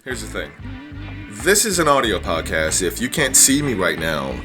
Here's the thing. This is an audio podcast. If you can't see me right now,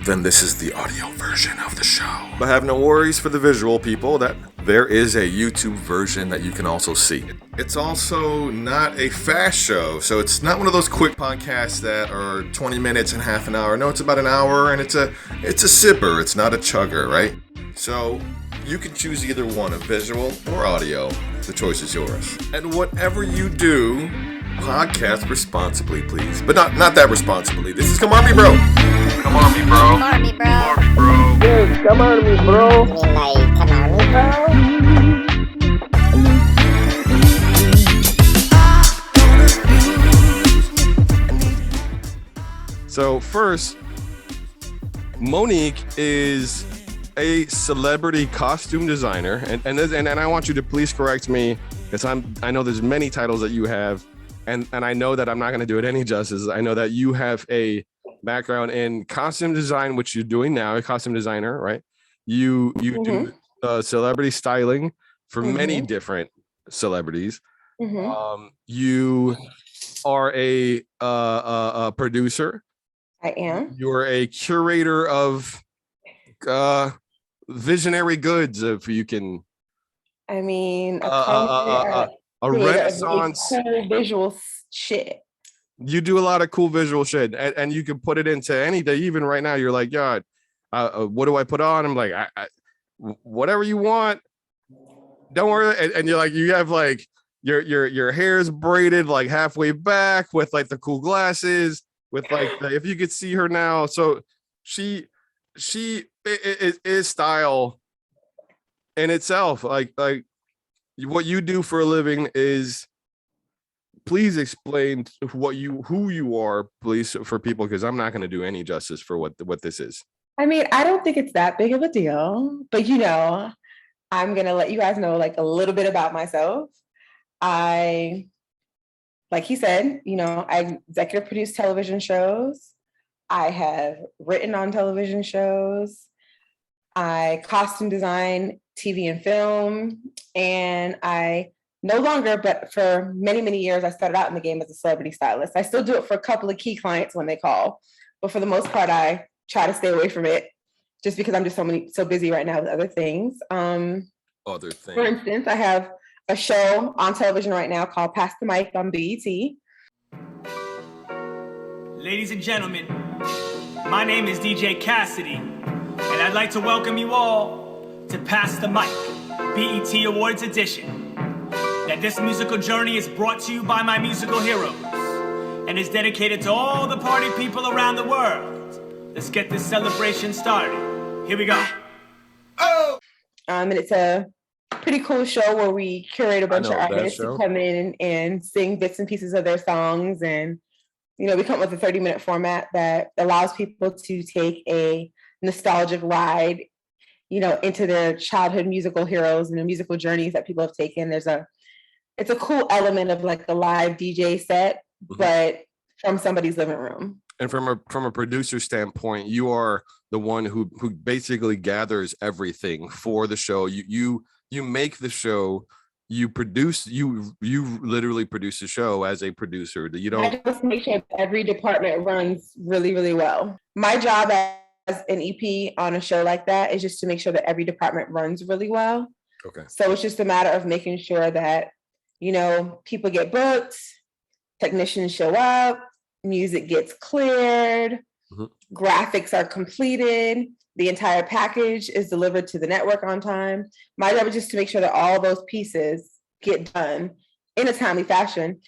then this is the audio version of the show. But have no worries for the visual people that there is a YouTube version that you can also see. It's also not a fast show, so it's not one of those quick podcasts that are 20 minutes and half an hour. No, it's about an hour, and it's a sipper. It's not a chugger, right? So you can choose either one, a visual or audio. The choice is yours. And whatever you do, podcast responsibly, please. But not that responsibly. This is Come On Me Bro. Come on me, bro. Come on me, bro. Come on me, bro. Yes, come on me, bro. You mean like, come on me, bro? So first, Monique is a celebrity costume designer, and I want you to please correct me because I know there's many titles that you have, and I know that I'm not going to do it any justice. I know that you have a background in costume design, which you're doing now, a costume designer, right? You do celebrity styling for many different celebrities. You are a producer. I am. You're a curator of visionary goods, if you can. I mean, A renaissance cool visual shit. You do a lot of cool visual shit, and you can put it into anything. Even right now, you're like, God, what do I put on? I'm like, I whatever you want. Don't worry. And you're like, you have like your hair's braided like halfway back with like the cool glasses with like if you could see her now. So she is style in itself. Like what you do for a living is. Please explain who you are, please, for people, because I'm not going to do any justice for what this is. I mean, I don't think it's that big of a deal, but I'm going to let you guys know like a little bit about myself. Like he said, I executive produce television shows. I have written on television shows. I costume design TV and film, and I no longer, but for many, many years, I started out in the game as a celebrity stylist. I still do it for a couple of key clients when they call, but for the most part, I try to stay away from it just because I'm just so busy right now with other things. For instance, I have a show on television right now called Pass the Mic on BET. Ladies and gentlemen, my name is DJ Cassidy, and I'd like to welcome you all to Pass the Mic, BET Awards edition. That this musical journey is brought to you by my musical heroes and is dedicated to all the party people around the world. Let's get this celebration started. Here we go. And it's a pretty cool show where we curate a bunch of artists to come in and sing bits and pieces of their songs. And, we come up with a 30-minute format that allows people to take a nostalgic ride, into their childhood musical heroes and the musical journeys that people have taken. It's a cool element of like a live DJ set, but from somebody's living room. And from a producer standpoint, you are the one who basically gathers everything for the show. You make the show. You produce. You literally produce the show as a producer. You don't. I just make sure every department runs really, really well. My job as an EP on a show like that is just to make sure that every department runs really well. Okay. So it's just a matter of making sure that people get booked, technicians show up, music gets cleared, graphics are completed, the entire package is delivered to the network on time. My job is just to make sure that all those pieces get done in a timely fashion,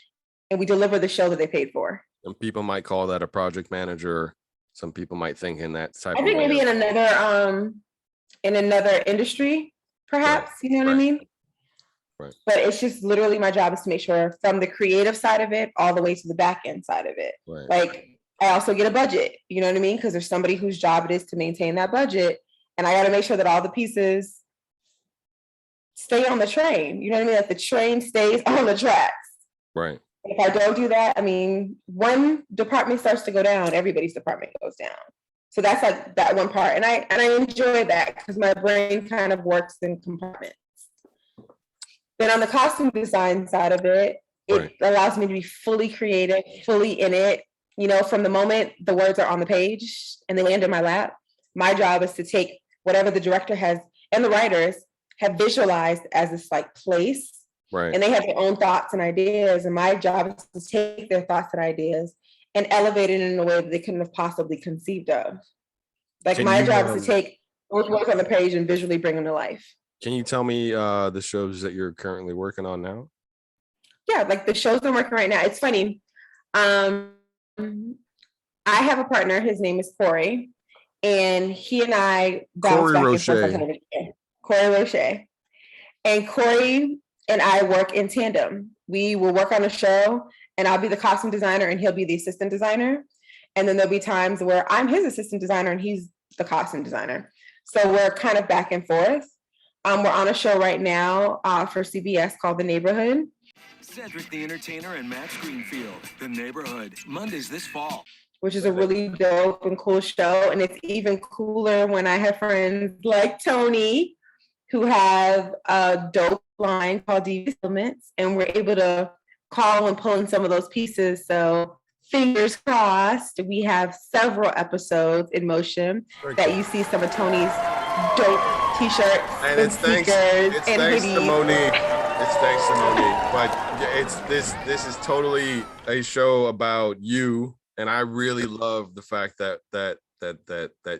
and we deliver the show that they paid for. And people might call that a project manager. Some people might think in that type. I think maybe in another industry, perhaps. Right. You know what I mean? Right. But it's just literally my job is to make sure from the creative side of it all the way to the back end side of it. Right. Like I also get a budget, you know what I mean? Because there's somebody whose job it is to maintain that budget. And I got to make sure that all the pieces stay on the train. You know what I mean? Like the train stays on the tracks. Right. If I don't do that, I mean, one department starts to go down, everybody's department goes down. So that's like that one part. And I enjoy that because my brain kind of works in compartments. Then on the costume design side of it, It allows me to be fully creative, fully in it. You know, from the moment the words are on the page and they land in my lap, my job is to take whatever the director has and the writers have visualized as this like place. Right. And they have their own thoughts and ideas. And my job is to take their thoughts and ideas and elevate it in a way that they couldn't have possibly conceived of. Like my job is to take those words on the page and visually bring them to life. Can you tell me the shows that you're currently working on now? Yeah, like the shows I'm working right now. It's funny. I have a partner. His name is Corey. And he and I bounce back and forth on television. Corey Roché. And Corey and I work in tandem. We will work on a show and I'll be the costume designer and he'll be the assistant designer. And then there'll be times where I'm his assistant designer and he's the costume designer. So we're kind of back and forth. We're on a show right now for CBS called The Neighborhood. Cedric the Entertainer and Max Greenfield, The Neighborhood, Mondays this fall. Which is a really dope and cool show. And it's even cooler when I have friends like Tony who have a dope line called DVD Elements, and we're able to call and pull in some of those pieces. So fingers crossed, we have several episodes in motion that you see some of Tony's dope t-shirts and it's thanks to Monique. It's thanks to Monique. But this is totally a show about you, and I really love the fact that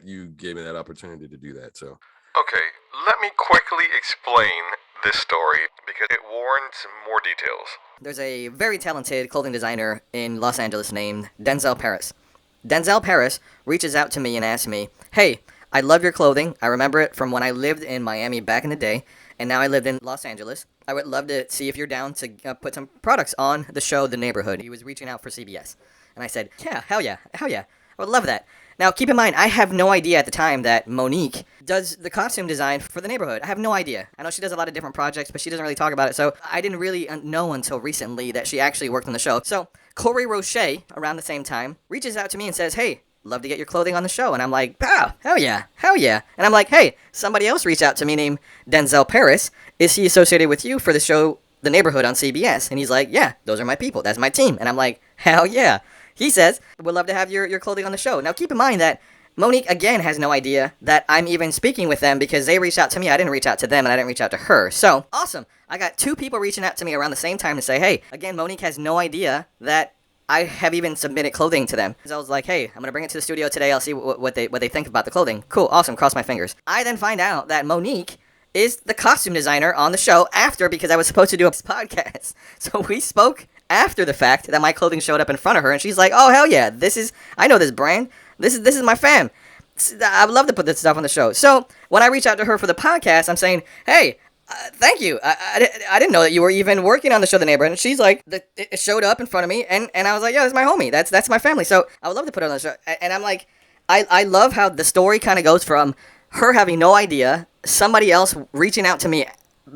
you gave me that opportunity to do that. So okay, let me quickly explain this story because it warrants more details. There's a very talented clothing designer in Los Angeles named Denzel Paris. Denzel Paris reaches out to me and asks me, hey, I love your clothing. I remember it from when I lived in Miami back in the day, and now I lived in Los Angeles. I would love to see if you're down to put some products on the show The Neighborhood. He was reaching out for CBS. And I said, yeah, hell yeah. I would love that. Now, keep in mind, I have no idea at the time that Monique does the costume design for The Neighborhood. I have no idea. I know she does a lot of different projects, but she doesn't really talk about it. So I didn't really know until recently that she actually worked on the show. So Corey Roché, around the same time, reaches out to me and says, hey, love to get your clothing on the show. And I'm like, wow, hell yeah. And I'm like, hey, somebody else reached out to me named Denzel Paris. Is he associated with you for the show The Neighborhood on CBS? And he's like, yeah, those are my people. That's my team. And I'm like, hell yeah. He says, would love to have your clothing on the show. Now, keep in mind that Monique, again, has no idea that I'm even speaking with them because they reached out to me. I didn't reach out to them, and I didn't reach out to her. So, awesome. I got two people reaching out to me around the same time to say, hey, again, Monique has no idea that I have even submitted clothing to them. So I was like, hey, I'm going to bring it to the studio today. I'll see what they think about the clothing. Cool, awesome, cross my fingers. I then find out that Monique is the costume designer on the show after, because I was supposed to do a podcast. So we spoke after the fact that my clothing showed up in front of her, and she's like, oh, hell yeah, I know this brand. This is my fam. I would love to put this stuff on the show. So when I reach out to her for the podcast, I'm saying, hey, thank you. I didn't know that you were even working on the show The Neighborhood. And she's like, it showed up in front of me, and I was like, yeah, that's my homie. That's my family. So I would love to put it on the show. And I'm like, I love how the story kind of goes from her having no idea, somebody else reaching out to me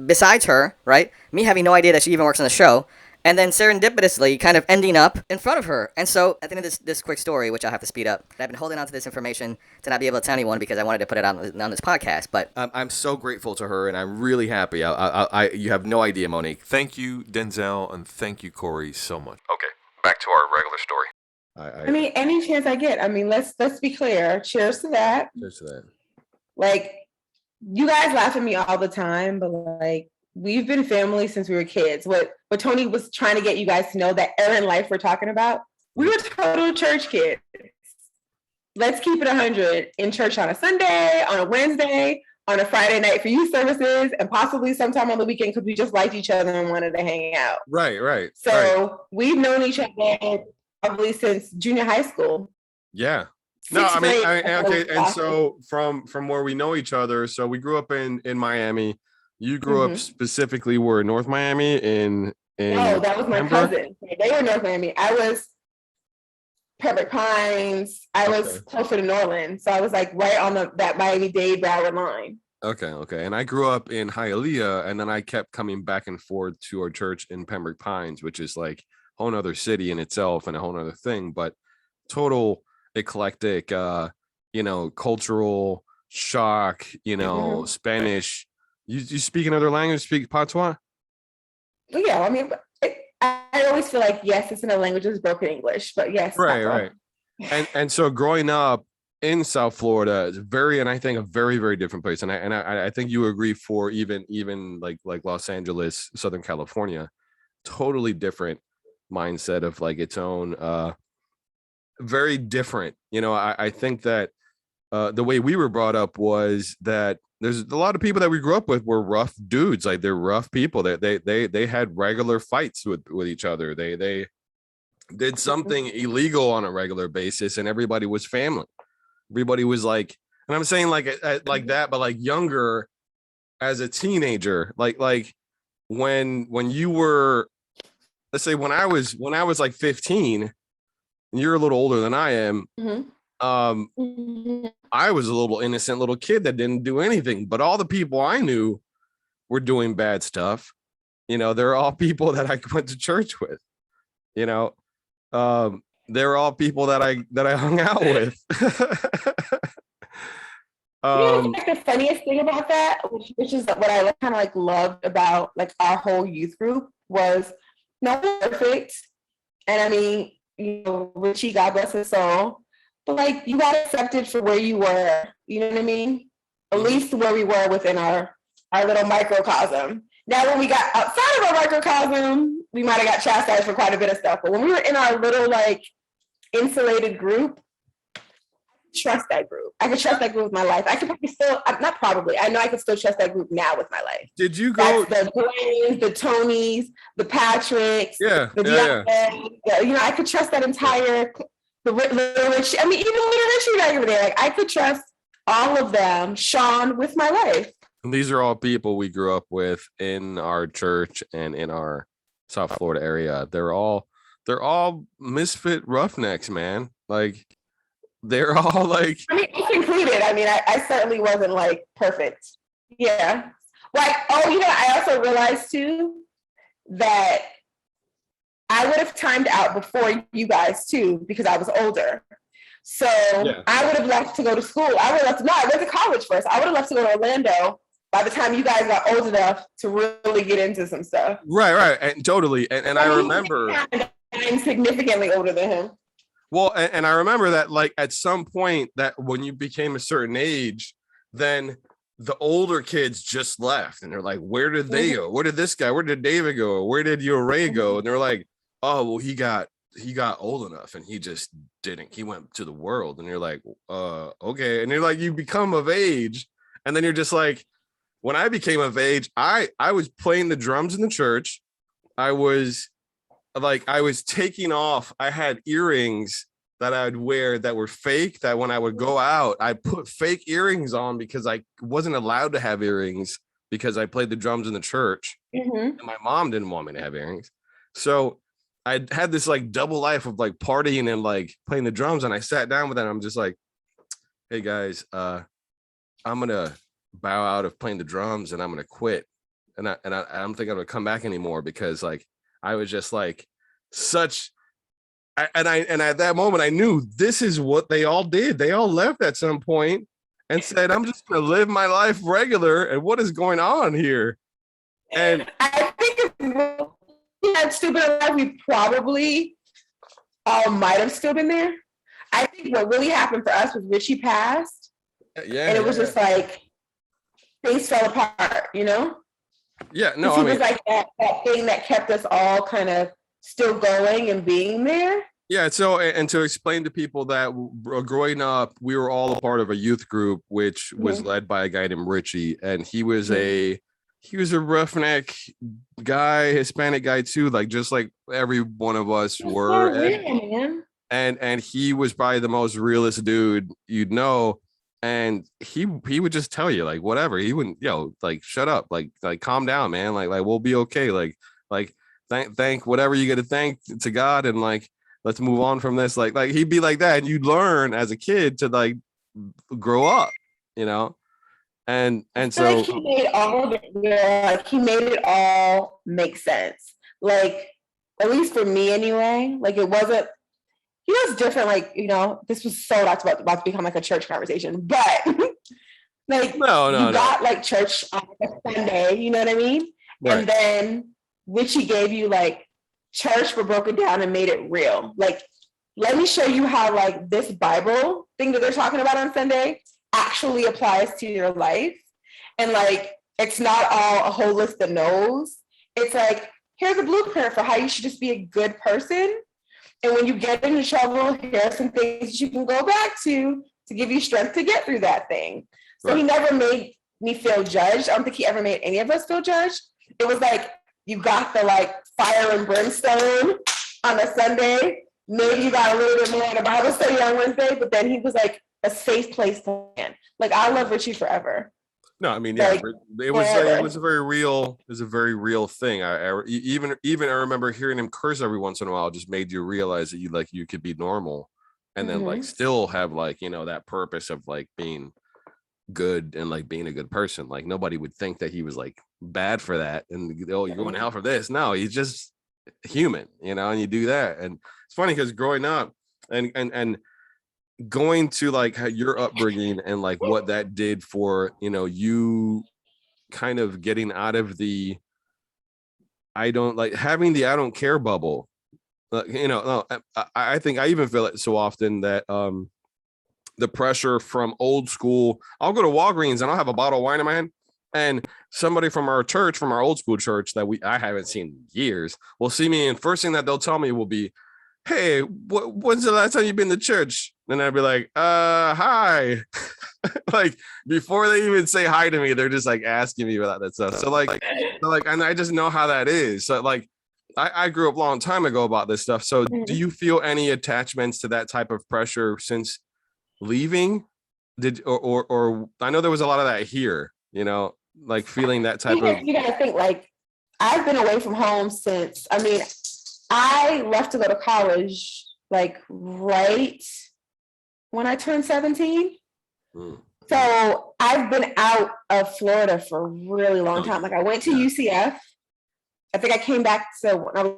besides her, right? Me having no idea that she even works on the show, and then serendipitously kind of ending up in front of her. And so at the end of this quick story, which I'll have to speed up, I've been holding on to this information to not be able to tell anyone because I wanted to put it on this podcast. But I'm so grateful to her, and I'm really happy. You have no idea, Monique. Thank you, Denzel, and thank you, Corey, so much. Okay, back to our regular story. I mean, any chance I get. I mean, let's be clear. Cheers to that. Cheers to that. Like, you guys laugh at me all the time, but like, we've been family since we were kids. What Tony was trying to get you guys to know, that era in life we're talking about, we were total church kids. Let's keep it 100 in church on a Sunday, on a Wednesday, on a Friday night for youth services, and possibly sometime on the weekend because we just liked each other and wanted to hang out. Right. So we've known each other probably since junior high school. Yeah. No, I mean, okay. And so from where we know each other, so we grew up in Miami. You grew up specifically where, North Miami in No, that was my cousin. They were North Miami. I was Pembroke Pines. I was closer to Norland. So I was like right on that Miami-Dade Broward line. Okay. And I grew up in Hialeah, and then I kept coming back and forth to our church in Pembroke Pines, which is like a whole nother city in itself and a whole nother thing, but total eclectic, cultural shock, Spanish. You speak another language? Speak Patois? Yeah, I mean, I always feel like, yes, it's in a language that's broken English, but yes. Right. And so growing up in South Florida is and I think a very, very different place. And I think you agree for even like Los Angeles, Southern California, totally different mindset of like its own, very different. You know, I think that the way we were brought up was that there's a lot of people that we grew up with were rough dudes. Like they're rough people that they had regular fights with each other. They did something illegal on a regular basis and everybody was family. Everybody was like, and I'm saying like that, but like younger as a teenager, like when you were, let's say when I was like 15 and you're a little older than I am. I was a little innocent little kid that didn't do anything, but all the people I knew were doing bad stuff. You know, they're all people that I went to church with, you know, they're all people that I hung out with. Like the funniest thing about that, which is what I kind of like loved about like our whole youth group was not perfect. And I mean, you know, Richie, God bless his soul, but like you got accepted for where you were, you know what I mean? At least where we were within our little microcosm. Now, when we got outside of our microcosm, we might have got chastised for quite a bit of stuff. But when we were in our little like insulated group, trust that group. I could trust that group with my life. I could probably still, not probably, I know I could still trust that group now with my life. Did you go? That's the Blaines, the Tonys, the Patricks, yeah, you know, I could trust that entire, little Richie, I mean, even little Richie back over there. Like, I could trust all of them, Sean, with my life. And these are all people we grew up with in our church and in our South Florida area. They're all misfit roughnecks, man. Like, they're all like, I mean, us included. I mean, I certainly wasn't like perfect. Yeah. Like, oh, you know, I also realized too that I would have timed out before you guys too, because I was older. So I would have left to go to school. I went to college first. I would have left to go to Orlando by the time you guys got old enough to really get into some stuff. Right. And totally. And I remember I'm significantly older than him. Well, and I remember that like at some point that when you became a certain age, then the older kids just left and they're like, where did they go? Where did David go? Where did Roché go? And they're like, oh, well, he got old enough and he just didn't. He went to the world. And you're like, okay. And you're like, you become of age. And then you're just like, when I became of age, I was playing the drums in the church. I was taking off. I had earrings that I would wear that were fake, that when I would go out, I put fake earrings on because I wasn't allowed to have earrings because I played the drums in the church. And my mom didn't want me to have earrings. So I had this like double life of like partying and like playing the drums. And I sat down with that. And I'm just like, hey guys, I'm going to bow out of playing the drums and I'm going to quit. And I don't think I'm going to come back anymore because like, I was just like and at that moment I knew this is what they all did. They all left at some point and said, I'm just going to live my life regular. And what is going on here? And I think if we had still been alive, we probably all might have still been there. I think what really happened for us was Richie passed. Yeah. And it was just like things fell apart, you know? Yeah, no, I mean, was like that thing that kept us all kind of still going and being there. Yeah, so and to explain to people that growing up, we were all a part of a youth group which was led by a guy named Richie, and he was a roughneck guy, Hispanic guy too, like just like every one of us were. And he was probably the most realist dude you'd know. And he would just tell you like whatever. He wouldn't, like shut up, like calm down, man. Like we'll be okay. Like thank whatever you got to thank to God, and like let's move on from this. Like he'd be like that, and you'd learn as a kid to like grow up, you know. And so like he made all of it, like he made it all make sense. Like at least for me anyway. Like it wasn't. He was different, like, you know, this was so about to become like a church conversation, but like, got like church on a Sunday, you know what I mean? Yeah. And then Richie gave you like church but broke it down and made it real. Like, let me show you how like this Bible thing that they're talking about on Sunday actually applies to your life. And like, it's not all a whole list of no's. It's like, here's a blueprint for how you should just be a good person. And when you get into trouble, here are some things that you can go back to give you strength to get through that thing. So right. He never made me feel judged. I don't think he ever made any of us feel judged. It was like, you got the like fire and brimstone on a Sunday. Maybe you got a little bit more in a Bible study on Wednesday, but then he was like a safe place to land. Like, I'll love Richie forever. No, I mean, yeah, like, it was a very real thing. I even I remember hearing him curse every once in a while. Just made you realize that you could be normal, and then like still have like, you know, that purpose of like being good and like being a good person. Like, nobody would think that he was like bad for that, and oh, you're going to hell for this. No, he's just human, you know. And you do that, and it's funny because growing up and going to like your upbringing and like what that did for, you know, you kind of getting out of the I don't care bubble. You know, I think I even feel it so often that the pressure from old school, I'll go to Walgreens and I'll have a bottle of wine in my hand, and somebody from our church, from our old school church that I haven't seen in years, will see me, and first thing that they'll tell me will be, hey, when's the last time you've been to church? And I'd be like, hi. Like, before they even say hi to me, they're just like asking me about that stuff. So like, and I just know how that is. So like, I grew up a long time ago about this stuff. So do you feel any attachments to that type of pressure since leaving? Or I know there was a lot of that here, you know, like feeling that type of. You gotta think, like, I've been away from home since, I mean, I left to go to college like right when I turned 17. So I've been out of Florida for a really long time. Like, I went to UCF. I think I came back when I was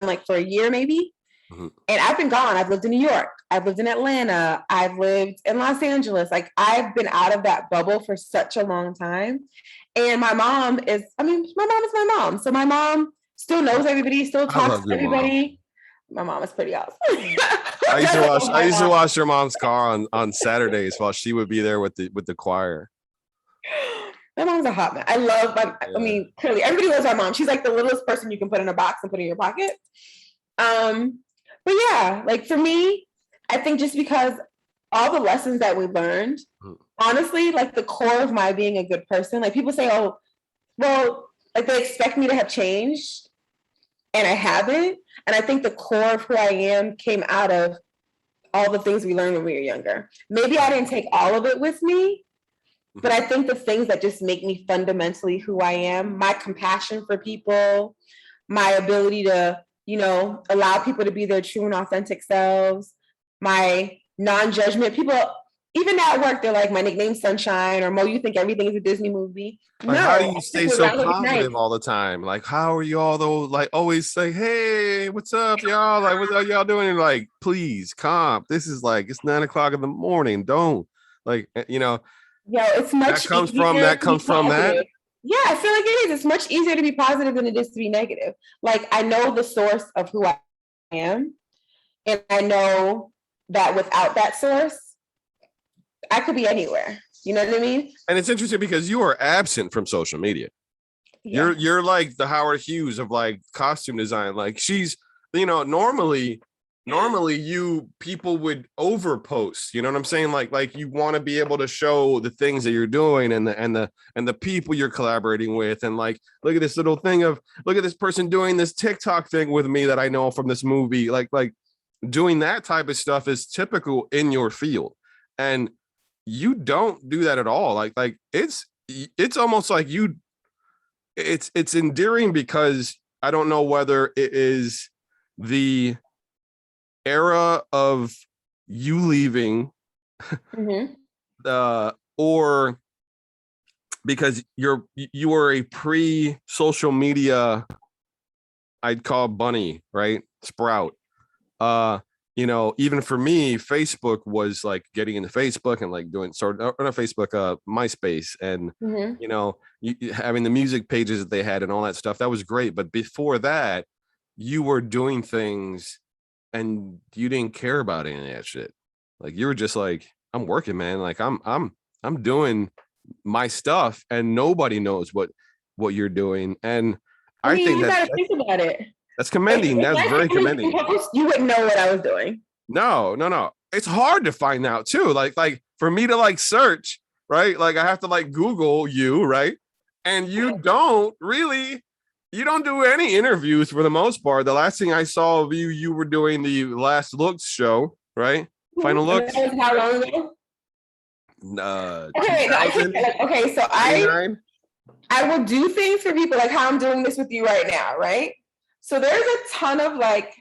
like for a year maybe. And I've been gone. I've lived in New York. I've lived in Atlanta. I've lived in Los Angeles. Like, I've been out of that bubble for such a long time. And my mom is my mom. So my mom still knows everybody, still talks to everybody. Mom. My mom is pretty awesome. I used to watch your mom's car on Saturdays while she would be there with the choir. My mom's a hot mess. I love I mean, clearly everybody loves my mom. She's like the littlest person you can put in a box and put in your pocket. But yeah, like for me, I think just because all the lessons that we learned, honestly, like the core of my being a good person, like people say, oh, well, like they expect me to have changed and I haven't. And I think the core of who I am came out of all the things we learned when we were younger. Maybe I didn't take all of it with me, but I think the things that just make me fundamentally who I am, my compassion for people, my ability to, you know, allow people to be their true and authentic selves, my non-judgment. People, even at work, they're like, my nickname's Sunshine, or Mo, you think everything is a Disney movie. Like, how do you stay so positive all the time? Like, how are you all though? Like, always say, hey, what's up, y'all? Like, what are y'all doing? And like, please, calm. This is like, it's 9 o'clock in the morning. Don't, like, you know. Yeah, it's much. That comes from that. Yeah, I feel like it is. It's much easier to be positive than it is to be negative. Like, I know the source of who I am, and I know that without that source, I could be anywhere. You know what I mean? And it's interesting because you are absent from social media. Yeah. You're like the Howard Hughes of like costume design. Like, she's, you know, normally people would overpost, you know what I'm saying? Like you want to be able to show the things that you're doing and the people you're collaborating with, and like, look at this little thing of, look at this person doing this TikTok thing with me that I know from this movie. Like doing that type of stuff is typical in your field, and you don't do that at all. Like it's almost like it's endearing, because I don't know whether it is the era of you leaving or because you were a pre-social media, I'd call bunny, right? Sprout. You know, even for me, Facebook was like getting into Facebook and like doing MySpace, and you know, having the music pages that they had and all that stuff. That was great. But before that, you were doing things and you didn't care about any of that shit. Like you were just like, I'm working, man. Like I'm doing my stuff and nobody knows what you're doing. And I mean, think you gotta that's think about it. commending. That's very commending. You wouldn't know what I was doing. No. It's hard to find out too. Like for me to like search, right? Like I have to like Google you, right? And you don't do any interviews for the most part. The last thing I saw of you, you were doing the Last Looks show, right? Final Looks. How long ago? Okay, so I will do things for people like how I'm doing this with you right now, right? So there's a ton of like,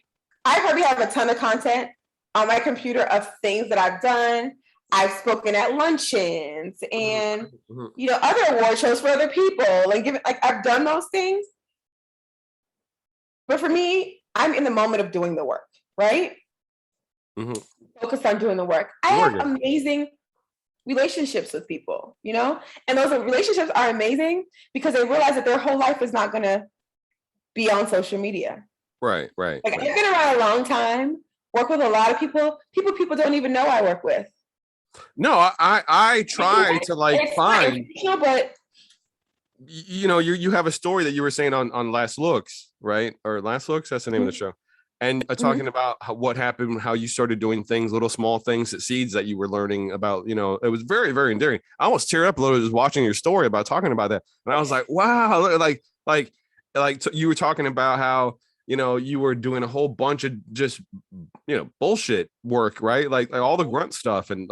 I probably have a ton of content on my computer of things that I've done. I've spoken at luncheons and other award shows for other people and I've done those things. But for me, I'm in the moment of doing the work, right? Focused on doing the work. I have amazing relationships with people, and those relationships are amazing because they realize that their whole life is not going to be on social media. Right. Like I've been around a long time, work with a lot of people don't even know I work with. No, I try to like find, but you have a story that you were saying on Last Looks, right? Or Last Looks, that's the name of the show. And talking about what happened, how you started doing things, little small things, that seeds that you were learning about, it was very, very endearing. I almost teared up a little just watching your story about talking about that. And I was like, wow, like you were talking about how, you were doing a whole bunch of just, bullshit work, right? Like all the grunt stuff. And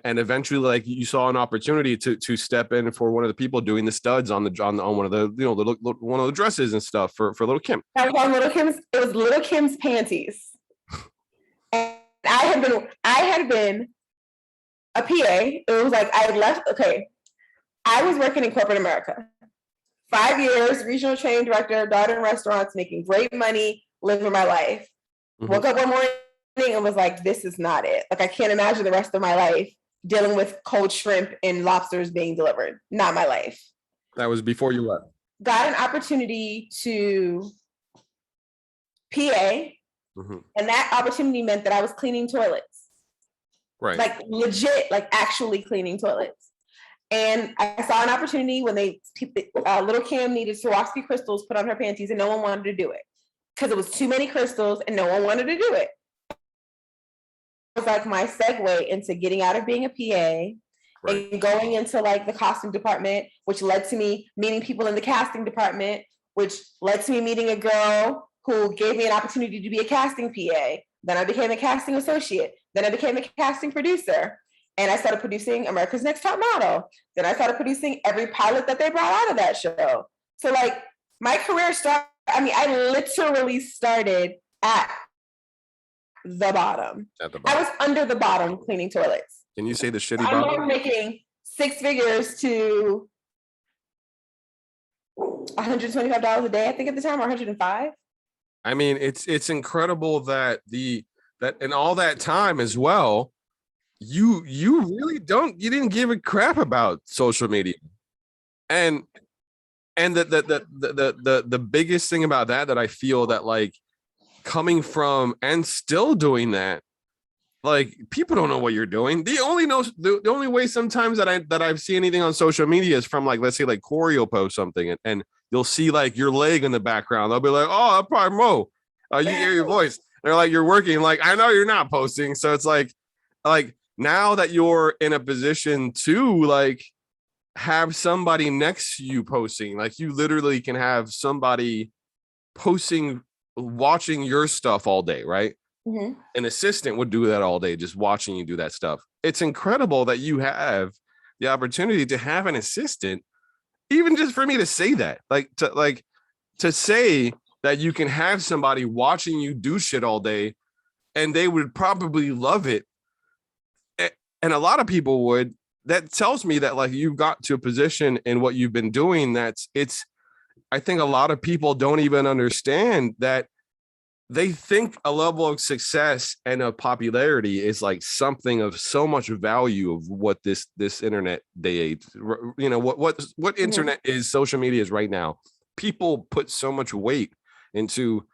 eventually like you saw an opportunity to step in for one of the people doing the studs on one of the, one of the dresses and stuff for Little Kim. That was on Little Kim's, it was Little Kim's panties. And I had been a PA. It was like I left, I was working in corporate America. 5 years, regional training director, daughter in restaurants, making great money, living my life. Woke up one morning and was like, this is not it. Like, I can't imagine the rest of my life dealing with cold shrimp and lobsters being delivered. Not my life. That was before you left. Got an opportunity to PA, and that opportunity meant that I was cleaning toilets. Right. Like, legit, like, actually cleaning toilets. And I saw an opportunity when Little Kim needed Swarovski crystals put on her panties, and no one wanted to do it because it was too many crystals and no one wanted to do it. It was like my segue into getting out of being a PA and going into like the costume department, which led to me meeting people in the casting department, which led to me meeting a girl who gave me an opportunity to be a casting PA. Then I became a casting associate. Then I became a casting producer. And I started producing America's Next Top Model. Then I started producing every pilot that they brought out of that show. So like my career I literally started at the bottom. I was under the bottom cleaning toilets. Can you say the shitty bottom? I'm making 6 figures to $125 a day, I think at the time, or 105. I mean, it's incredible that in all that time as well, you really you didn't give a crap about social media. And the biggest thing about that I feel that like coming from and still doing that, like people don't know what you're doing. The only way sometimes that I've seen anything on social media is from like, let's say like Corey will post something and you'll see like your leg in the background. They'll be like, oh, that's probably Mo. You hear your voice. They're like, you're working. Like, I know you're not posting. So it's like now that you're in a position to like have somebody next to you posting, like you literally can have somebody posting, watching your stuff all day, right? An assistant would do that all day, just watching you do that stuff. It's incredible that you have the opportunity to have an assistant, even just for me to say that, to say that you can have somebody watching you do shit all day and they would probably love it. And a lot of people would. That tells me that like you got to a position in what you've been doing I think a lot of people don't even understand that. They think a level of success and of popularity is like something of so much value of what this internet day, what internet is, social media is right now. People put so much weight into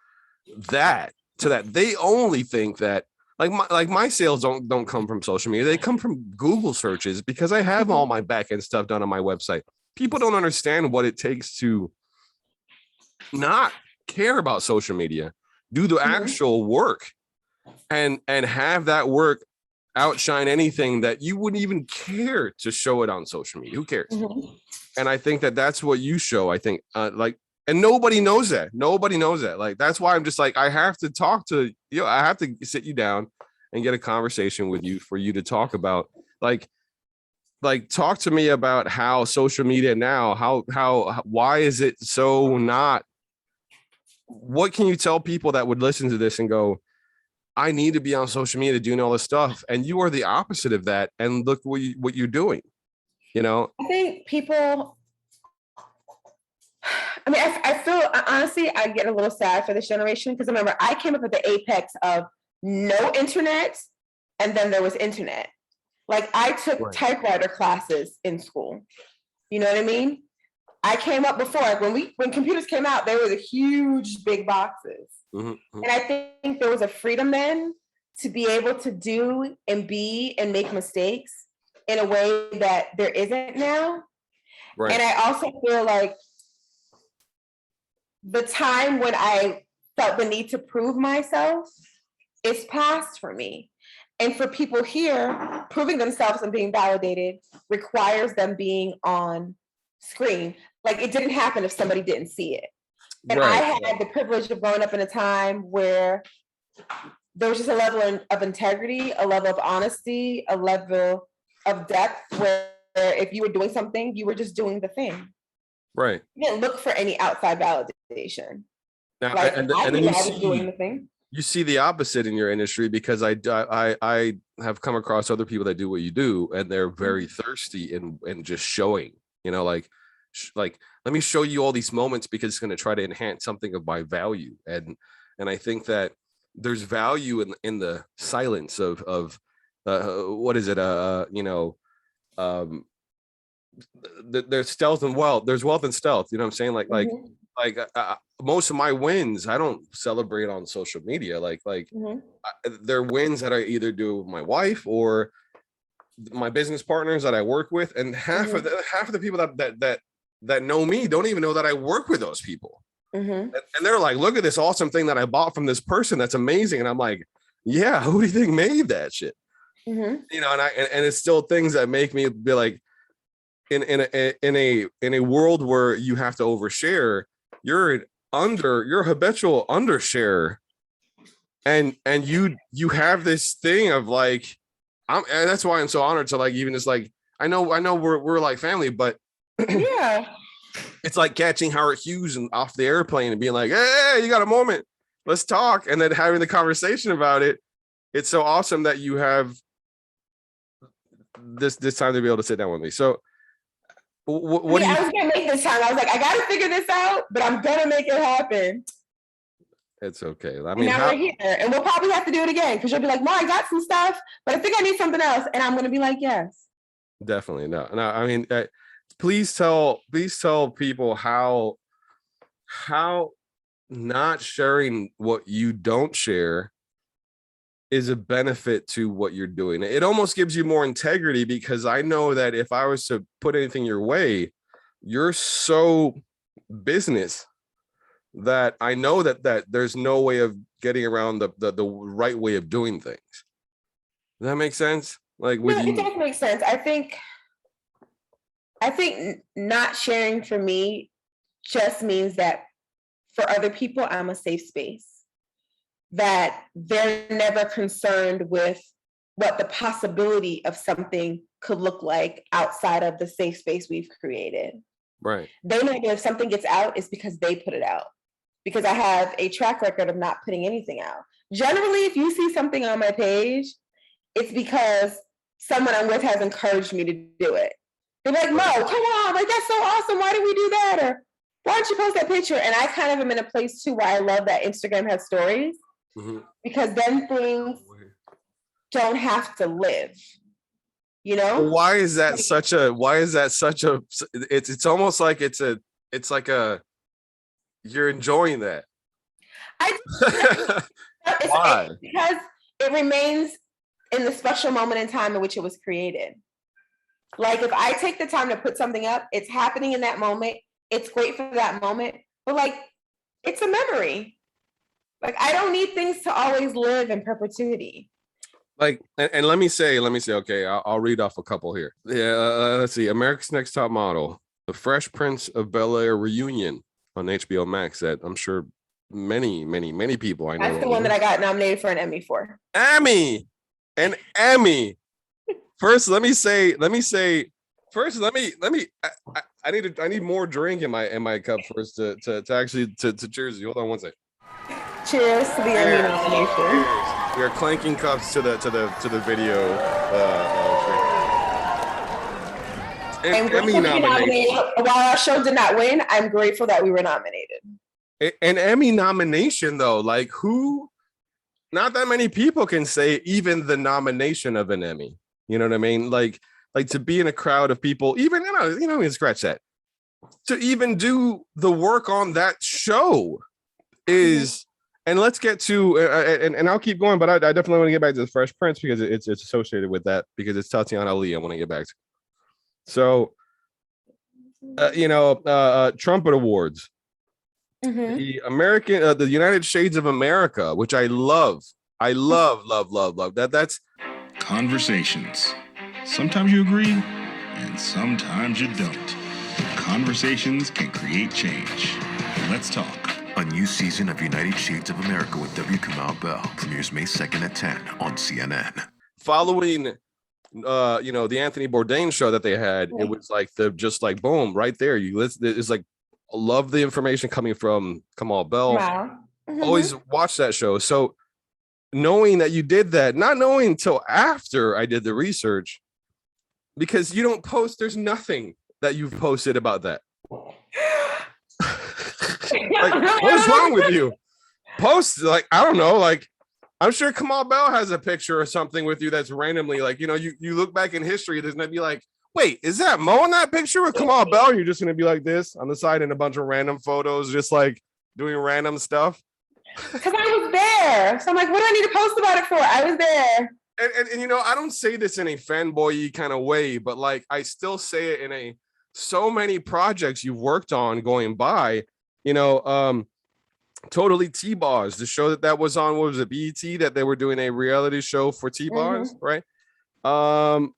that to that. They only think that like my sales don't come from social media. They come from Google searches because I have all my back end stuff done on my website. People don't understand what it takes to not care about social media, do the actual work, and have that work outshine anything that you wouldn't even care to show it on social media. Who cares? And I think that that's what you show. I think and nobody knows that. Nobody knows that. Like, that's why I'm just like, I have to talk to you. I have to sit you down and get a conversation with you for you to talk about, like talk to me about how social media now, why is it so not, what can you tell people that would listen to this and go, I need to be on social media doing all this stuff? And you are the opposite of that. And look what you're doing, you know? I think people, I mean, I feel, honestly, I get a little sad for this generation because remember, I came up at the apex of no internet, and then there was internet. Like, I took typewriter classes in school. You know what I mean? I came up before, like when computers came out, there was a huge big boxes. And I think there was a freedom then to be able to do and be and make mistakes in a way that there isn't now. And I also feel like the time when I felt the need to prove myself is past for me. And for people here, proving themselves and being validated requires them being on screen. Like, it didn't happen if somebody didn't see it. And I had the privilege of growing up in a time where there was just a level of integrity, a level of honesty, a level of depth where if you were doing something, you were just doing the thing. You didn't look for any outside validation. Now, like, and then you was doing the thing. You see the opposite in your industry, because I have come across other people that do what you do, and they're very thirsty and just showing, you know, like let me show you all these moments because it's going to try to enhance something of my value. And I think that there's value in the silence of what is it? There's stealth and wealth. There's wealth and stealth. You know what I'm saying? Like most of my wins, I don't celebrate on social media. They're wins that I either do with my wife or my business partners that I work with, and half of the people that know me don't even know that I work with those people. And they're like, look at this awesome thing that I bought from this person. That's amazing. And I'm like, yeah, who do you think made that shit? You know, and it's still things that make me be like, in a world where you have to overshare, you're a habitual undershare, and you have this thing of like, and that's why I'm so honored to, like, even just like, I know we're like family, but it's like catching Howard Hughes and off the airplane and being like, hey, you got a moment, let's talk, and then having the conversation about it. It's so awesome that you have this time to be able to sit down with me. So what do you? I was gonna make this time. I was like, I gotta figure this out, but I'm gonna make it happen. It's okay. I mean, now we're here, and we'll probably have to do it again because you'll be like, "No, I got some stuff, but I think I need something else," and I'm gonna be like, "Yes." Definitely no. I mean, please tell people how not sharing what you don't share is a benefit to what you're doing. It almost gives you more integrity, because I know that if I was to put anything your way, you're so business that I know that there's no way of getting around the right way of doing things. Does that make sense? Like, it does make sense. I think not sharing for me just means that for other people, I'm a safe space. That they're never concerned with what the possibility of something could look like outside of the safe space we've created. Right. They know that if something gets out, it's because they put it out. Because I have a track record of not putting anything out. Generally, if you see something on my page, it's because someone I'm with has encouraged me to do it. They're like, Mo, come on, like, that's so awesome. Why did we do that? Or why don't you post that picture? And I kind of am in a place too where I love that Instagram has stories. Because then things don't have to live, you know? Why is that such a it's almost like it's like a you're enjoying that. Why? Because it remains in the special moment in time in which it was created. Like if I take the time to put something up, it's happening in that moment. It's great for that moment, but like it's a memory. Like I don't need things to always live in perpetuity. Like, and let me say, okay, I'll read off a couple here. Yeah, let's see. America's Next Top Model, The Fresh Prince of Bel-Air reunion on HBOMax that I'm sure many people I know. That's the one that I got nominated for an Emmy for. Emmy, an Emmy. First, let me say. First, let me. I need more drink in my cup first to actually cheers you. Hold on one second. Cheers to the Emmy nomination. We are clanking cups to the video. Emmy nomination. While our show did not win, I'm grateful that we were nominated. An Emmy nomination, though, like who? Not that many people can say even the nomination of an Emmy. You know what I mean? Like to be in a crowd of people, even scratch that. To even do the work on that show is. And let's get to, and I'll keep going, but I definitely want to get back to the Fresh Prince because it's associated with that because it's Tatiana Ali I want to get back to. So, Trumpet Awards, the United Shades of America, which I love. That's conversations. Sometimes you agree, and sometimes you don't. Conversations can create change. Let's talk. A new season of United Shades of America with W. Kamau Bell premieres May 2nd at 10 on CNN. Following, the Anthony Bourdain show that they had, it was like boom, right there. It's like, I love the information coming from Kamau Bell. Wow. Always watch that show. So knowing that you did that, not knowing until after I did the research, because you don't post, there's nothing that you've posted about that. Like, what is wrong with you? Post, like, I don't know, like, I'm sure Kamau Bell has a picture or something with you that's randomly, like, you look back in history, there's gonna be like, wait, is that Mo in that picture with Kamau Bell? You're just gonna be like this on the side in a bunch of random photos, just like doing random stuff. Because I was there. So I'm like, what do I need to post about it for? I was there. And I don't say this in a fanboy kind of way, but like, I still say it in so many projects you've worked on going by. Totally T-Bars, the show that was on, what was it, BET, that they were doing a reality show for T-Bars, right? The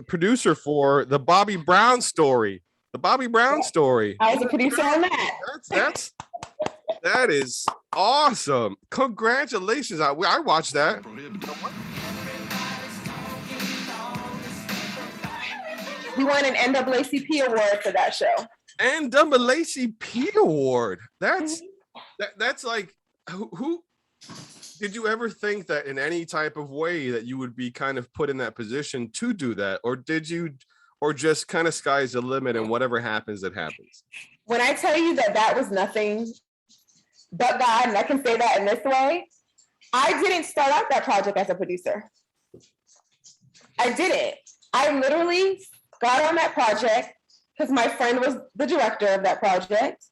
producer for the Bobby Brown story. I was a producer on that. That is awesome. Congratulations. I watched that. We won an NAACP award for that show. NAACP award. That's like, who did you ever think that in any type of way that you would be kind of put in that position to do that, or just kind of sky's the limit and whatever happens, it happens? When I tell you that was nothing but God, and I can say that in this way, I didn't start out that project as a producer. I didn't. I literally got on that project because my friend was the director of that project.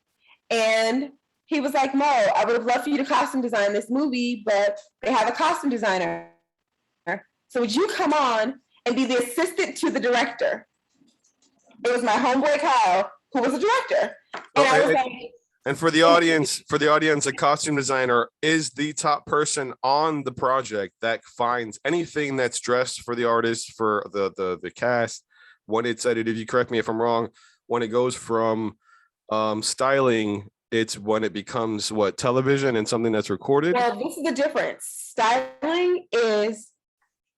And he was like, Mo, I would have loved for you to costume design this movie, but they have a costume designer. So would you come on and be the assistant to the director? It was my homeboy Kyle, who was a director. And I was like, and for the audience, a costume designer is the top person on the project that finds anything that's dressed for the artist, for the cast. When it's edited, if you correct me if I'm wrong, when it goes from styling, it's when it becomes television and something that's recorded. Well, this is the difference. Styling is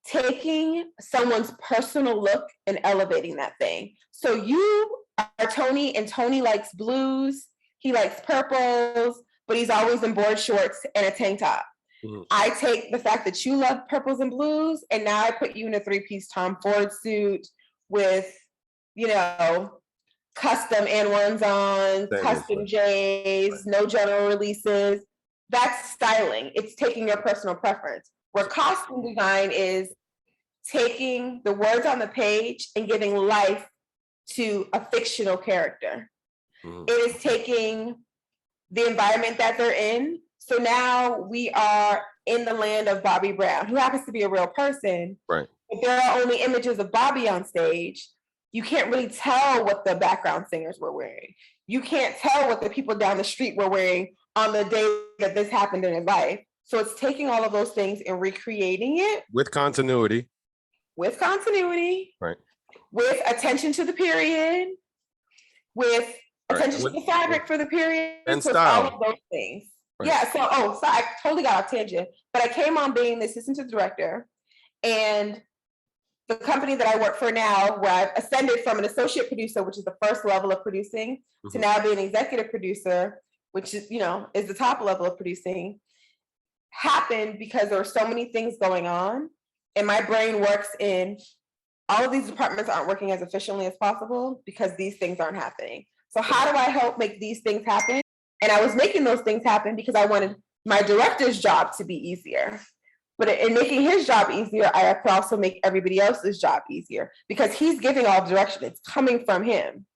taking someone's personal look and elevating that thing. So you are Tony, and Tony likes blues. He likes purples, but he's always in board shorts and a tank top. Mm-hmm. I take the fact that you love purples and blues, and now I put you in a 3-piece Tom Ford suit with, custom N1s on, custom J's, no general releases. That's styling. It's taking your personal preference. Where costume design is taking the words on the page and giving life to a fictional character. Mm. It is taking the environment that they're in, So now we are in the land of Bobby Brown, who happens to be a real person. Right. If there are only images of Bobby on stage, you can't really tell what the background singers were wearing. You can't tell what the people down the street were wearing on the day that this happened in his life. So it's taking all of those things and recreating it. With continuity. With continuity. Right. With attention to the period. With attention to the fabric for the period. And so style. all of those things. Right. Yeah, so I totally got off tangent. But I came on being the assistant to the director. And the company that I work for now, where I've ascended from an associate producer, which is the first level of producing, to now being an executive producer, which is, is the top level of producing, happened because there were so many things going on. And my brain works in all of these departments aren't working as efficiently as possible because these things aren't happening. So how do I help make these things happen? And I was making those things happen because I wanted my director's job to be easier. But in making his job easier, I could also make everybody else's job easier because he's giving all direction. It's coming from him.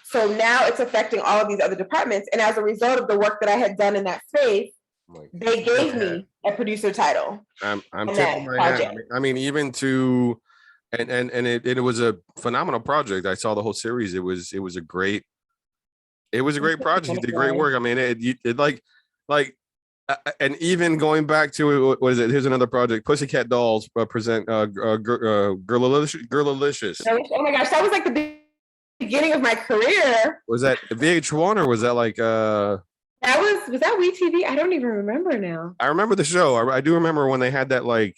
So now it's affecting all of these other departments. And as a result of the work that I had done in that space, they gave me a producer title. I'm tipping my hat. I mean, even to, and it was a phenomenal project. I saw the whole series. It was a great project. You did great work. I mean, it like, and even going back to what is it? Here's another project. Pussycat Dolls present Girlalicious. Oh my gosh, that was like the beginning of my career. Was that VH1 or was that like was that WeTV? I don't even remember now. I remember the show. I do remember when they had that like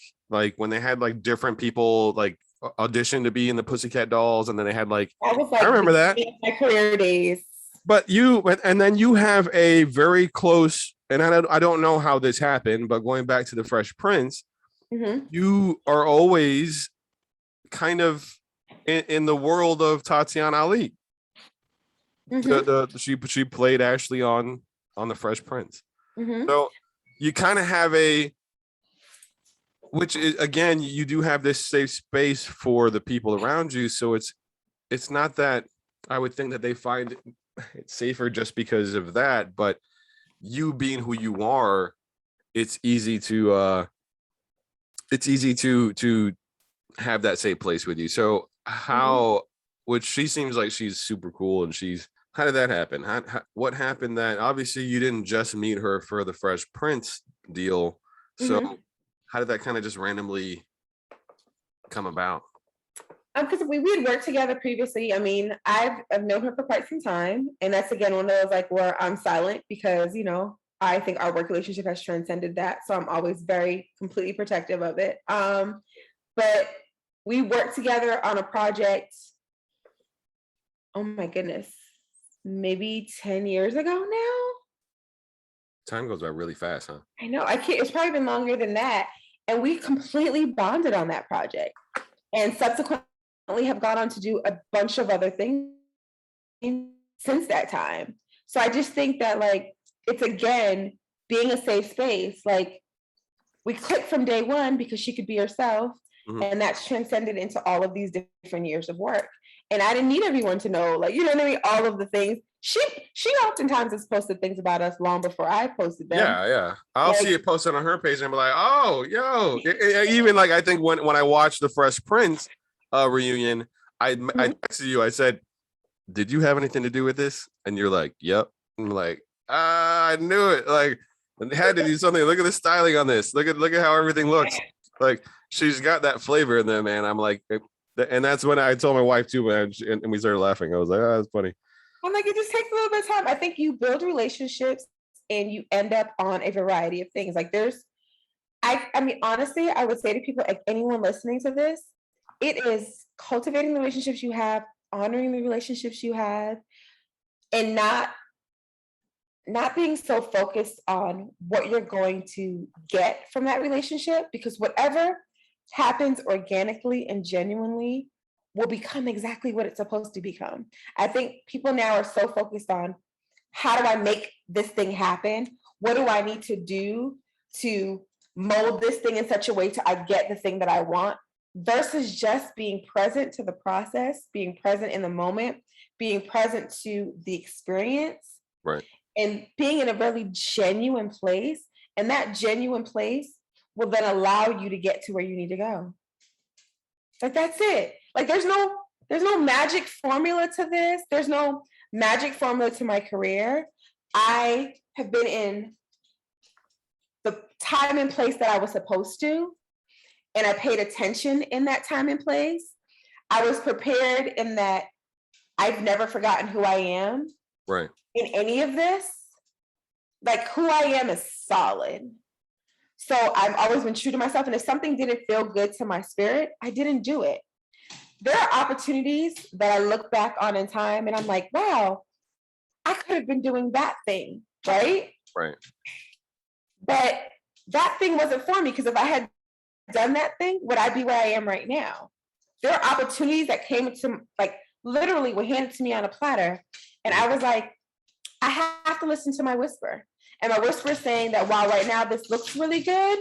when they had like different people like audition to be in the Pussycat Dolls, and then they had like I remember that my career days. But then you have a very close, and I don't know how this happened, but going back to the Fresh Prince, you are always kind of in the world of Tatiana Ali. She played Ashley on the Fresh Prince. So you kind of have which is, again, you do have this safe space for the people around you. So it's not that I would think that they find it's safer just because of that, but you being who you are, it's easy to have that safe place with you. So which she seems like she's super cool, and how did that happen? What happened that obviously you didn't just meet her for the Fresh Prince deal? So how did that kind of just randomly come about? Because we had worked together previously. I mean, I've known her for quite some time, and that's again one of those like where I'm silent because I think our work relationship has transcended that, so I'm always very completely protective of it. But we worked together on a project. Oh my goodness, maybe 10 years ago now. Time goes by really fast, huh? I know. I can't. It's probably been longer than that, and we completely bonded on that project, and subsequently have gone on to do a bunch of other things since that time. So I just think that like it's again being a safe space. Like we clicked from day one because she could be herself, and that's transcended into all of these different years of work. And I didn't need everyone to know, like, what I mean, all of the things. She oftentimes has posted things about us long before I posted them. Yeah. I'll see it posted on her page and be like, oh, yo. Even like I think when I watched the Fresh Prince reunion, I texted you. I said, "Did you have anything to do with this?" And you're like, "Yep." I'm like, I knew it. Like, I had to do something. Look at the styling on this. Look at how everything looks. Like, she's got that flavor in there, man. I'm like, and that's when I told my wife too, man, and we started laughing. I was like, "Oh, that's funny." I'm like, it just takes a little bit of time. I think you build relationships and you end up on a variety of things. Like I mean, honestly, I would say to people, like anyone listening to this, it is cultivating the relationships you have, honoring the relationships you have, and not being so focused on what you're going to get from that relationship, because whatever happens organically and genuinely will become exactly what it's supposed to become. I think people now are so focused on how do I make this thing happen? What do I need to do to mold this thing in such a way to I get the thing that I want, versus just being present to the process, being present in the moment, being present to the experience, right? And being in a really genuine place And that genuine place will then allow you to get to where you need to go. Like, that's it. Like, there's no magic formula to this. There's no magic formula to my career. I have been in the time and place that I was supposed to, and I paid attention in that time and place. I was prepared in that I've never forgotten who I am. Right. In any of this. Like, who I am is solid. So I've always been true to myself. And if something didn't feel good to my spirit, I didn't do it. There are opportunities that I look back on in time and I'm like, wow, I could have been doing that thing, right? Right. But that thing wasn't for me, because if I had done that thing, would I be where I am right now? There are opportunities that came to, like, literally were handed to me on a platter. And I was like, I have to listen to my whisper. And my whisper is saying that while right now this looks really good,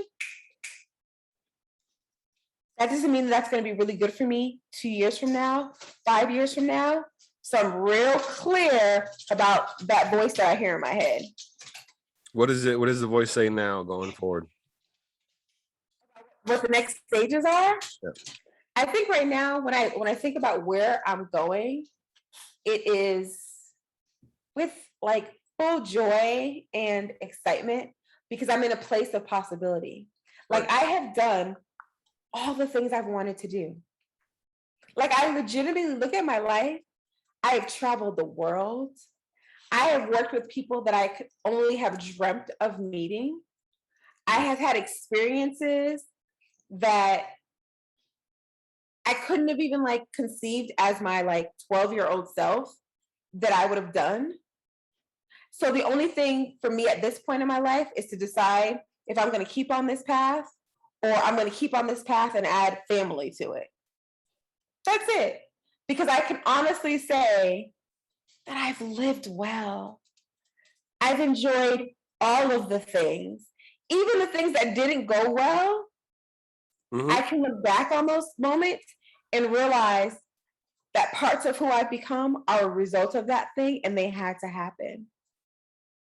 that doesn't mean that's going to be really good for me 2 years from now, 5 years from now. So I'm real clear about that voice that I hear in my head. What is it? What does the voice say now going forward? What the next stages are? Yeah. I think right now, when I think about where I'm going, it is with like full joy and excitement, because I'm in a place of possibility. Like, I have done all the things I've wanted to do. Like, I legitimately look at my life. I have traveled the world. I have worked with people that I could only have dreamt of meeting. I have had experiences that I couldn't have even like conceived as my like 12-year-old self that I would have done. So the only thing for me at this point in my life is to decide if I'm going to keep on this path, or I'm going to keep on this path and add family to it. That's it. Because I can honestly say that I've lived well. I've enjoyed all of the things, even the things that didn't go well. Mm-hmm. I can look back on those moments and realize that parts of who I've become are a result of that thing, and they had to happen.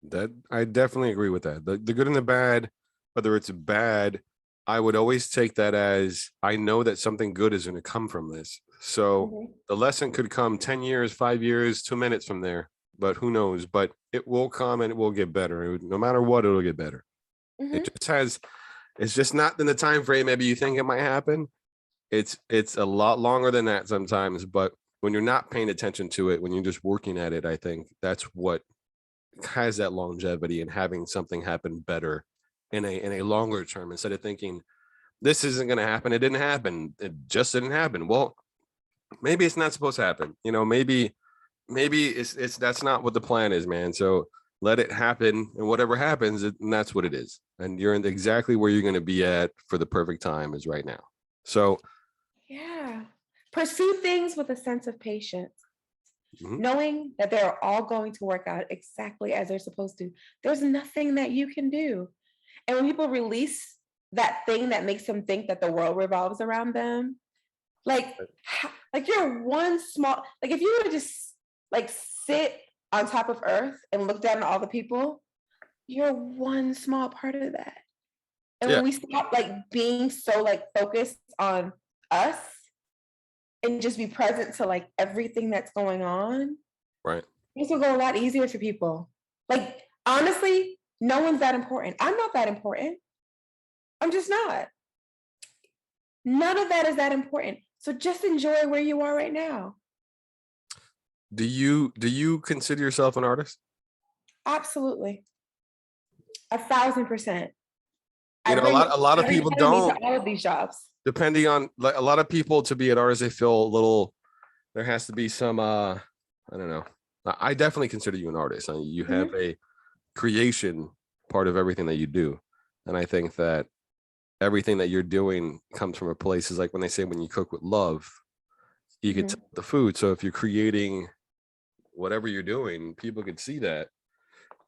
That I definitely agree with that. The good and the bad, whether it's bad, I would always take that as, I know that something good is going to come from this. So the lesson could come 10 years, 5 years, 2 minutes from there, but who knows? But it will come and it will get better. No matter what, it'll get better. It just has, it's just not in the time frame maybe you think it might happen. It's a lot longer than that sometimes, but when you're not paying attention to it, when you're just working at it, I think that's what has that longevity, and having something happen better in a longer term, instead of thinking this isn't going to happen. It didn't happen. It just didn't happen. Well, maybe it's not supposed to happen. You know, maybe it's that's not what the plan is, man. So let it happen, and whatever happens, and that's what it is. And you're in exactly where you're going to be at for the perfect time is right now. So yeah, pursue things with a sense of patience. Knowing that they're all going to work out exactly as they're supposed to. There's nothing that you can do. And when people release that thing that makes them think that the world revolves around them, like you're one small, like if you were to just like sit on top of Earth and look down at all the people, you're one small part of that. And when we stop like being so like focused on us, and just be present to like everything that's going on, right? Things will go a lot easier for people. Like, honestly, no one's that important. I'm not that important. I'm just not. None of that is that important. So just enjoy where you are right now. Do you consider yourself an artist? Absolutely. 1,000%. You know, a lot of people don't. All of these jobs. Depending on, like, a lot of people, to be an artist, they feel a little, there has to be some I don't know. I definitely consider you an artist. You have a creation part of everything that you do, and I think that everything that you're doing comes from a place, is like when they say, when you cook with love, you can tell the food. So if you're creating whatever you're doing, people can see that.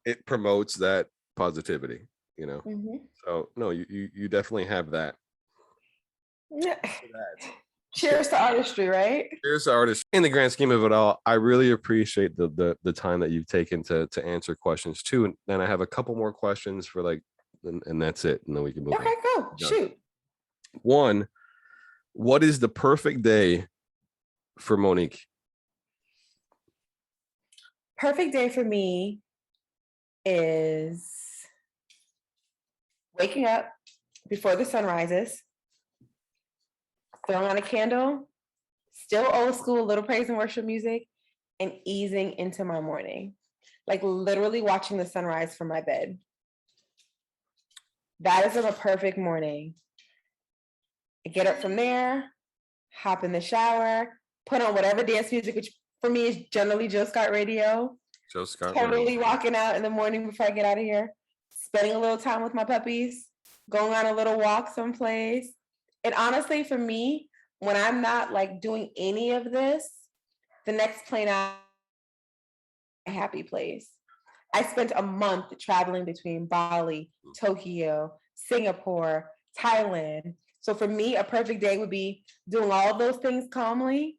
It promotes that positivity, you know. So no, you definitely have that. Yeah. Cheers to artistry, right? Cheers to artistry. In the grand scheme of it all, I really appreciate the time that you've taken to answer questions too. And then I have a couple more questions for like and that's it. And then we can move on. Okay, go. Shoot. One, what is the perfect day for Monique? Perfect day for me is waking up before the sun rises, throwing on a candle, still old school, little praise and worship music, and easing into my morning. Like literally watching the sunrise from my bed. That is a perfect morning. I get up from there, hop in the shower, put on whatever dance music, which for me is generally Joe Scott radio. Joe Scott Totally radio. walking out in the morning before I get out of here, spending a little time with my puppies, going on a little walk someplace. And honestly, for me, when I'm not like doing any of this, the next plane out, a happy place. I spent a month traveling between Bali, Tokyo, Singapore, Thailand. So for me, a perfect day would be doing all those things calmly,